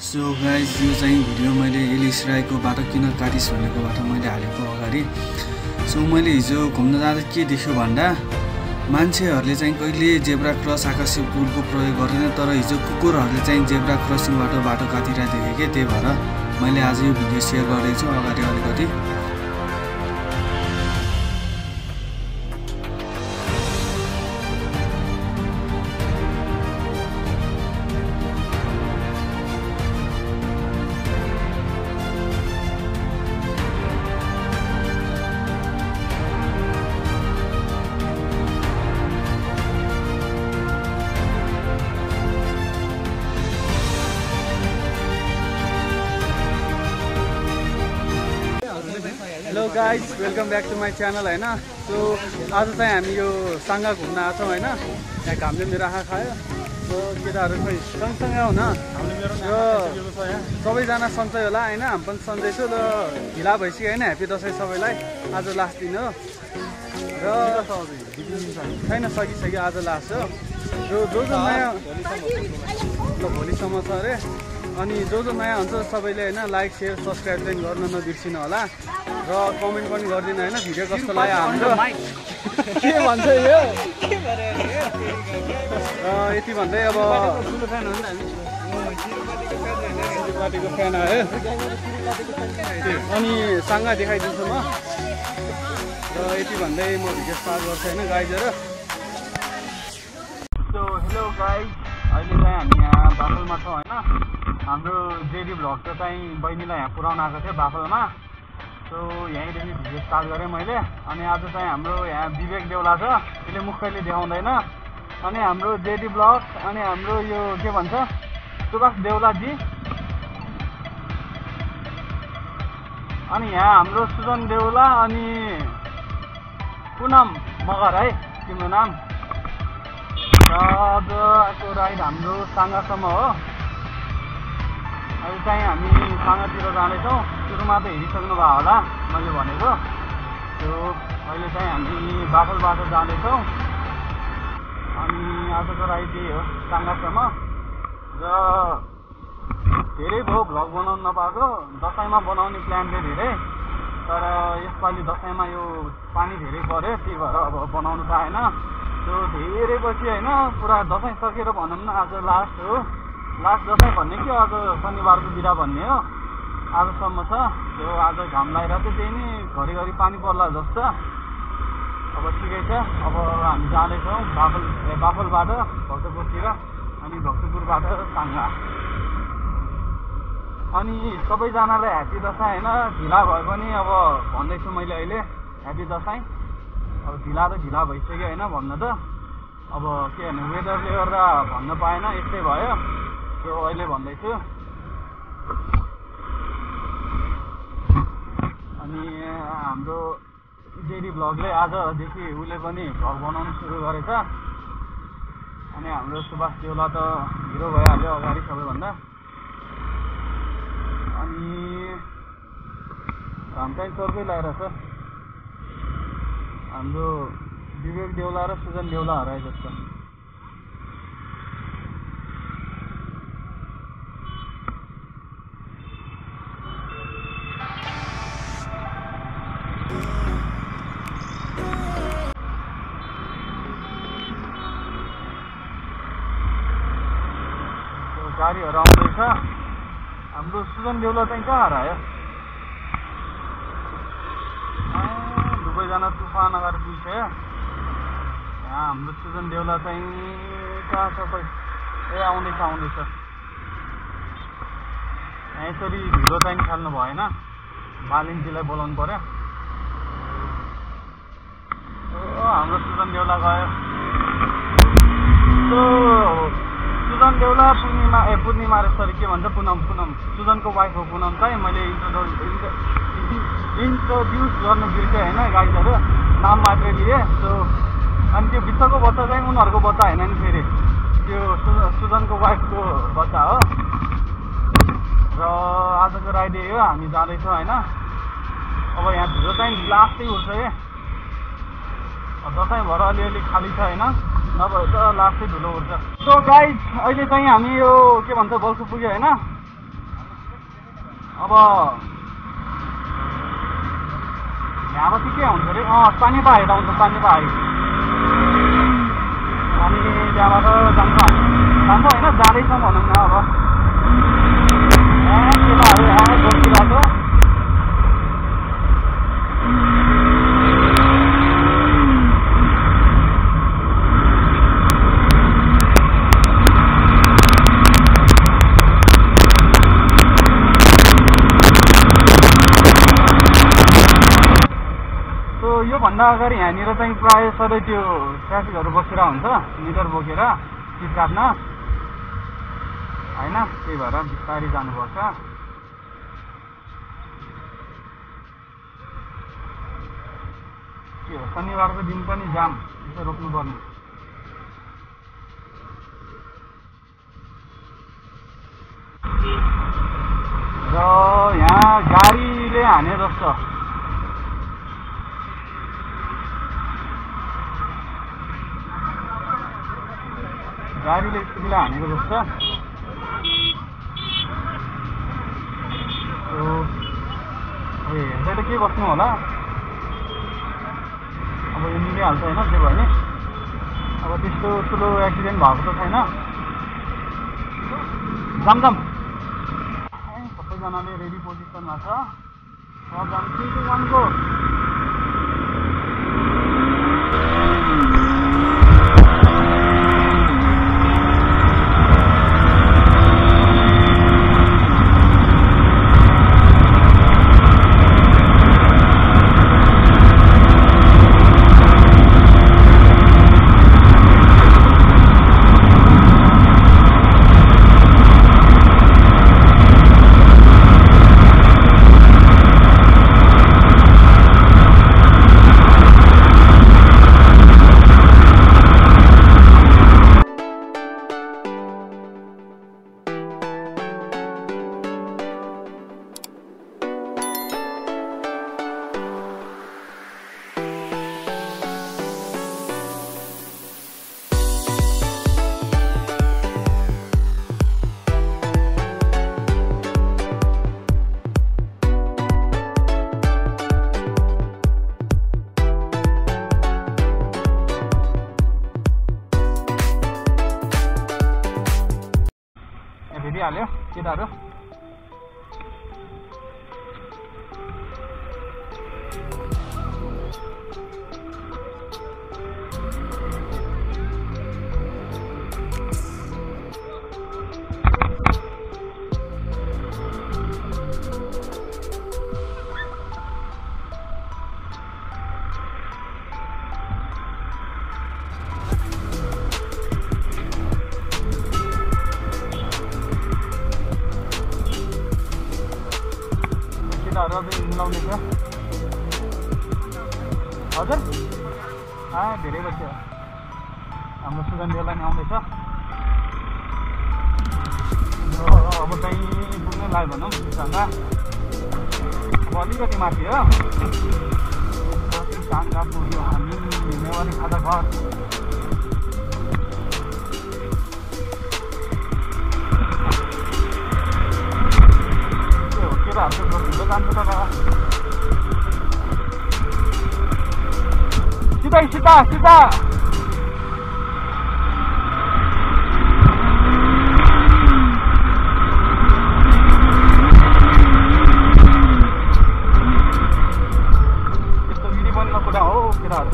So guys यो चाहिँ video मैले एलिस राईको बाटो किन काटिस भनेको बाटो मैले हालेको अगाडि। सो मैले हिजो घुम्न जाँदा के देख्यो भन्दा मान्छेहरूले चाहिँ कहिले जेब्रा क्रस आकाशीय पुलको प्रयोग गर्दैन, तर हिजो कुकुरहरूले चाहिँ जेब्रा क्रसिङबाट बाटो काटिरहेको देखेँ के। त्यही भएर मैले आज यो भिडियो सेयर गरेको छु अगाडि अलिकति। Hello guys, welcome back to my channel होइन। सो आज चाहिँ हामी यो साङ्गा घुम्न आएको छौँ होइन। यहाँ घामले मेरो आँखा खायो। सो केटाहरू खोइ सँगसँगै हो न, यो सबैजना सन्चै होला होइन। हामी पनि सन्चै छु र ढिला भइसक्यो होइन। ह्याप्पी दसैँ सबैलाई। आज लास्ट दिन हो र छैन सकिसक्यो, आज लास्ट हो। जो नयाँ भोलिसम्म छ अरे। अनि जो नयाँ हुन्छ सबैले होइन लाइक सेयर सब्सक्राइब चाहिँ गर्न नबिर्सिनु होला र कमेन्ट पनि गरिदिनु होइन भिडियो कस्तो लाग्यो हाम्रो के भन्छ यो। र यति भन्दै अब पार्टीको फ्यान आयो अनि साङ्गा देखाइदिन्छु म। र यति भन्दै म भिडियो स्टार्ट गर्छु होइन गाइजहरू। सो हेलो गाइज, अहिले चाहिँ हामी यहाँ बाफलमा छौँ होइन। हाम्रो जेडी भ्लग चाहिँ बहिनीलाई यहाँ पुऱ्याउन आएको थियो बाफलमा। सो यहीँदेखि भिडियो स्टार्ट गरेँ मैले। अनि आज चाहिँ हाम्रो यहाँ विवेक देउला छ, त्यसले मुखैले देखाउँदैन। अनि हाम्रो जेडी भ्लग अनि हाम्रो यो के भन्छ सुभाष देउलाजी। अनि यहाँ हाम्रो सुजन देउला अनि पुनम मगर है तिम्रो नाम। र आजको राइड हाम्रो साङ्गासम्म हो। अहिले चाहिँ हामी साङ्गातिर जाँदैछौँ। सुरुमा त हेरिसक्नु भयो होला मैले भनेको। त्यो अहिले चाहिँ हामी बाफलबाट जाँदैछौँ। अनि आजको राइड यही हो साङ्गासम्म। र धेरै भयो भ्लग बनाउनु नपाएको। दसैँमा बनाउने प्लान थियो धेरै, तर यसपालि दसैँमा यो पानी धेरै पऱ्यो, त्यही भएर अब बनाउनु पाएन। त्यो धेरै पछि होइन पुरा दसैँ सकेर भनौँ न, आज लास्ट हो। लास्ट दसैँ भन्ने कि आज शनिबारको बिदा भन्ने हो। आजसम्म छ त्यो। आज घाम लगाइरहेको थियो, त्यही नै घरिघरि पानी पर्ला जस्तो। अब ठिकै छ। अब हामी जाँदैछौँ बाफलबाट भक्तपुरतिर अनि भक्तपुरबाट साङ्गा। अनि सबैजनालाई ह्याप्पी दसैँ होइन। ढिला भए पनि अब भन्दैछु मैले अहिले ह्याप्पी दसैँ। अब ढिला त ढिला भइसक्यो होइन भन्न त। अब के भन्नु, वेदरले गर्दा भन्न पाएन, यस्तै भयो। त्यो अहिले भन्दैछु। अनि हाम्रो जेडी भ्लगले आजदेखि उसले पनि भ्लग बनाउनु सुरु गरेछ। अनि हाम्रो सुभाष देउला त हिरो भइहाल्यो अगाडि सबैभन्दा। अनि घाम चाहिँ चर्कै लगाइरहेछ। हाम्रो विवेक देउला र सुजन देउला हराए जस्तो। गाडीहरू आउँदैछ। हाम्रो सुजन देउला चाहिँ कहाँ हरायो? दुवैजना तुफान अगाडि पुग्यो। यहाँ हाम्रो सुजन देउला चाहिँ कहाँ छ खै? ए आउँदैछ। यहाँ यसरी भिडियो चाहिँ निकाल्नु भएन, मालिनजीलाई बोलाउनु पर्यो। हाम्रो सुजन देउला गयो। सुजन देउला पूर्णिमा सरी के भन्छ पुनम सुजनको वाइफ हो पुनम चाहिँ। मैले इन्ट्रोड्युस गर्नु बिर्सेँ होइन गाइजहरू, नाम मात्रै लिएँ। सो अनि त्यो बिचको बच्चा चाहिँ उनीहरूको बच्चा होइन नि, फेरि त्यो सुजनको वाइफको बच्चा हो। र आजको राइड यही हो, हामी जाँदैछौँ होइन। अब यहाँ भिडियो चाहिँ लास्टै उठ्छ है। दसैँ भएर अलिअलि खाली छ होइन, नभए त लास्टै धुलो उठ्छ। सो गाइज अहिले चाहिँ हामी यो के भन्छ बल्खु पुग्यो होइन। अब यहाँबाट के हुन्छ अरे पानीपा हेर्दा हुन्छ पानीपा आयो अनि त्यहाँबाट जान्छ होइन जाँदैछ भनौँ न अब केटाहरू बसिरहेको योभन्दा अगाडि यहाँनिर चाहिँ प्रायः सधैँ त्यो ट्राफिकहरू बसेर हुन्छ मिटर बोकेर सिट काट्न होइन त्यही भएर बिस्तारै जानुपर्छ के हो शनिबारको दिन पनि जाम यसो रोक्नुपर्ने र यहाँ गाडीले हाने जस्तो गाडीले स्कुटीलाई हानेको जस्तो हेर्दै त के बस्नु होला अब यो मिलिहाल्छ होइन त्यो भयो नि अब त्यस्तो ठुलो एक्सिडेन्ट भएको त छैन जाम सबैजनाले रेडी पोजिसनमा छ अब जाम 3 2 1 गो भेटिहाल्यो केटाहरू मिलाउने छ हजुर धेरै बस्यो हाम्रो सुगन्धीलाई नि आउँदैछ अब चाहिँ पुग्नु लाग्यो भनौँ सँग अब अलिकति माथि हो सँग पुग्यो हामी नेवारी खाजा घर सिधा यस्तो मिली पनि नकुदा हो केटाहरू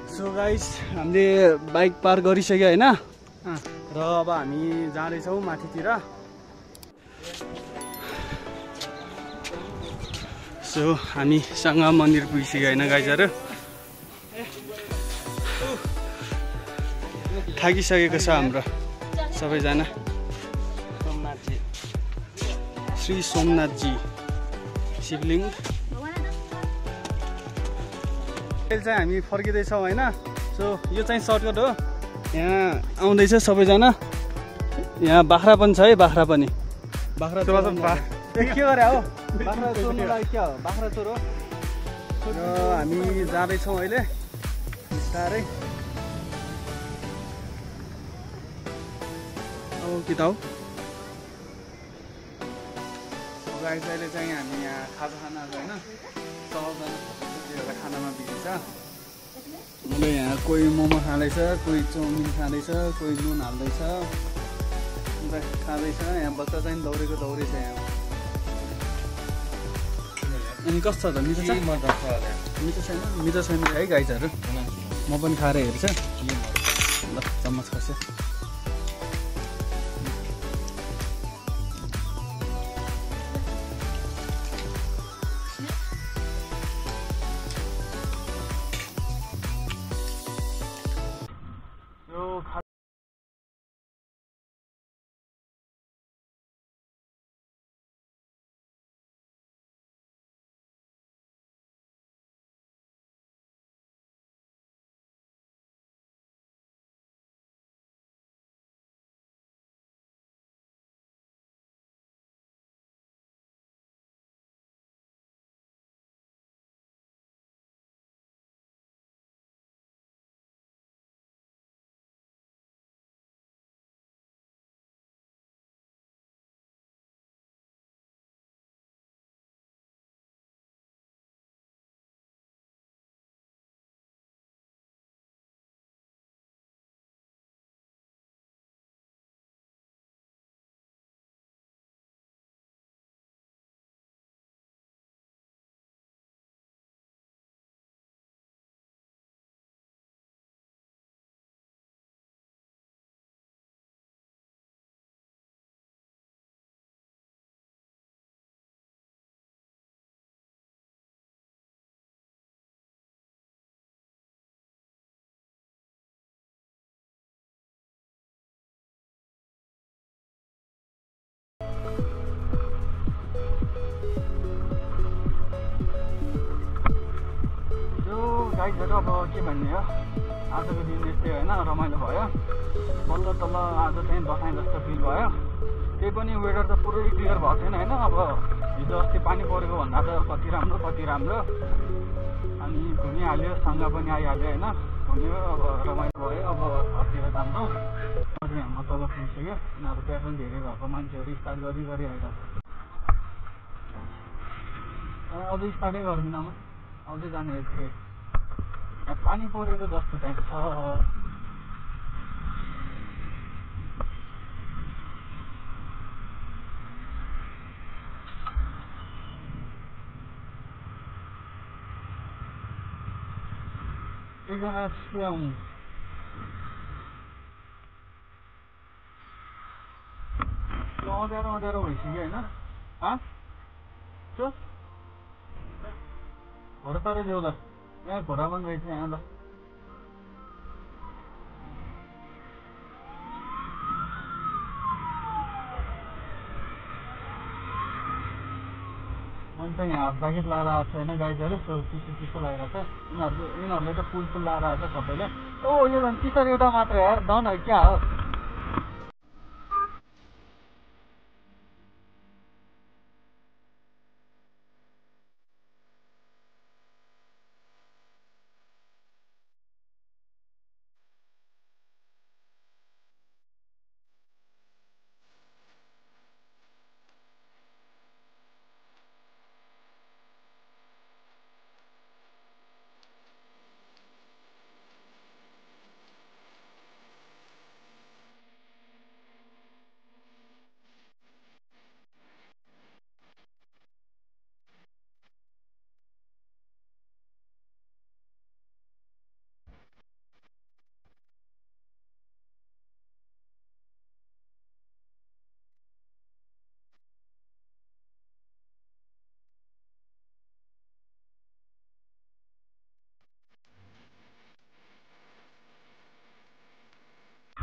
सो गाइस हामीले बाइक पार्क गरिसक्यो होइन र अब हामी जाँदैछौँ माथितिर सो हामीसँग मन्दिर पुगिसक्यो होइन गाइजहरू थाकिसकेको छ हाम्रो सबैजना श्री सोमनाथजी शिवलिङ्ग अहिले चाहिँ हामी फर्किँदैछौँ होइन सो यो चाहिँ सर्टकट हो यहाँ आउँदैछ सबैजना यहाँ बाख्रा पनि छ है, बाख्रा पनि। बाख्रा के गरे हो? बाख्रा चोर्नुलाई क्या हो? बाख्रा चोर हो। र हामी जाँदैछौँ अहिले बिस्तारै। अब कि त हो गाइस, अहिले चाहिँ हामी यहाँ खाजा खान आज होइन 100जना खानामा बिजी छ। मैले यहाँ कोही मोमो खाँदैछ, कोही चाउमिन खाँदैछ, कोही नुन हाल्दैछ, खाँदैछ। यहाँ बच्चा चाहिँ दौडेको दौडै छ यहाँ। अनि कस्तो छ त? मिठो छ? मिठो छैन? मिठो छैन है गाइजहरू। म पनि खाएर हेर्छ ल, चम्मच खस्यो। गाइजहरू अब के भन्ने हो, आजको दिन यस्तै होइन, रमाइलो भयो। बल्ल तल्ल आज चाहिँ बसाइ जस्तो फिल भयो। त्यही पनि वेदर त पुरै क्लियर भएको छैन होइन। अब हिजो अस्ति पानी परेको भन्दा त कति राम्रो कति राम्रो। अनि घुमिहाल्यो, सँग पनि आइहाल्यो होइन, घुम्यो। अब रमाइलो भयो। अब घरतिर जान्छौँ। हाम्रो तल पुगिसक्यो। यिनीहरू त्यहाँ पनि धेरै भएको मान्छेहरू स्टार्ट गरिरहेको छ। अझै स्टार्टै गर्दिनँ म, अझै जाने थिएँ। पानी परेको जस्तो चाहिँ छ। एकजना पुऱ्याउनु अँध्यारो भइसक्यो होइन। घोडा तर देऊ ल, यहाँ घोडा पनि रहेछ यहाँ। ल मैले त यहाँ हाफ ज्याकेट लगाएर आएको छैन गाइजहरू, चिसो लागेको छ। यिनीहरूले त पुल लगाएर आएको छ सबैले। ओ यो झन् टी सर्ट एउटा मात्र यार, डन है क्या हो।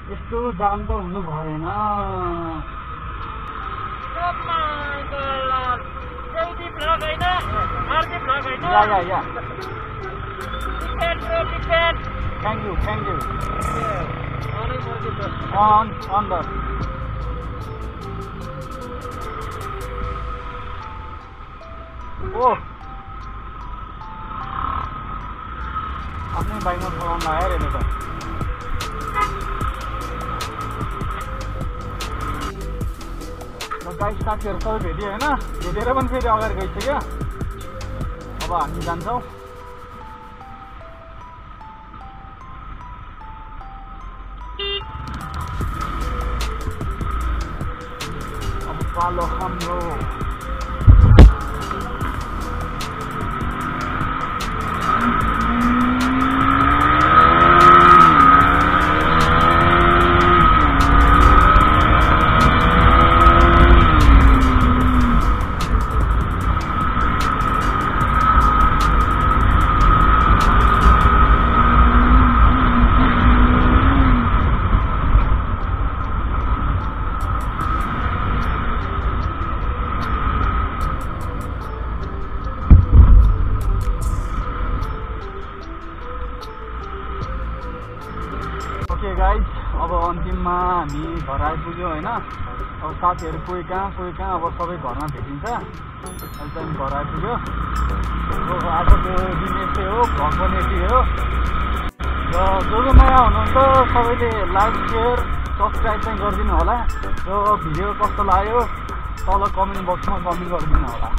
यस्तो जाम त हुनु भएन। Thank you. On the ओ आफ्नै बाइकमा चलाउन आयो अरे त गाइस साथीहरू सबै भेट्यो होइन भेटेर पनि फेरि अगाडि गइसक्यो अब हामी जान्छौँ अब पालो हाम्रो गाइस अब अन्तिममा हामी घर आइपुग्यो होइन अब साथीहरू कोही कहाँ अब सबै घरमा भेटिन्छ अहिले चाहिँ घर आइपुग्यो आजको दिन यस्तै हो भ्लग पनि यति हो र जो नयाँ हुनुहुन्छ सबैले लाइक सेयर सब्सक्राइब चाहिँ गरिदिनु होला र भिडियो कस्तो लाग्यो तल कमेन्ट बक्समा कमेन्ट गरिदिनु होला।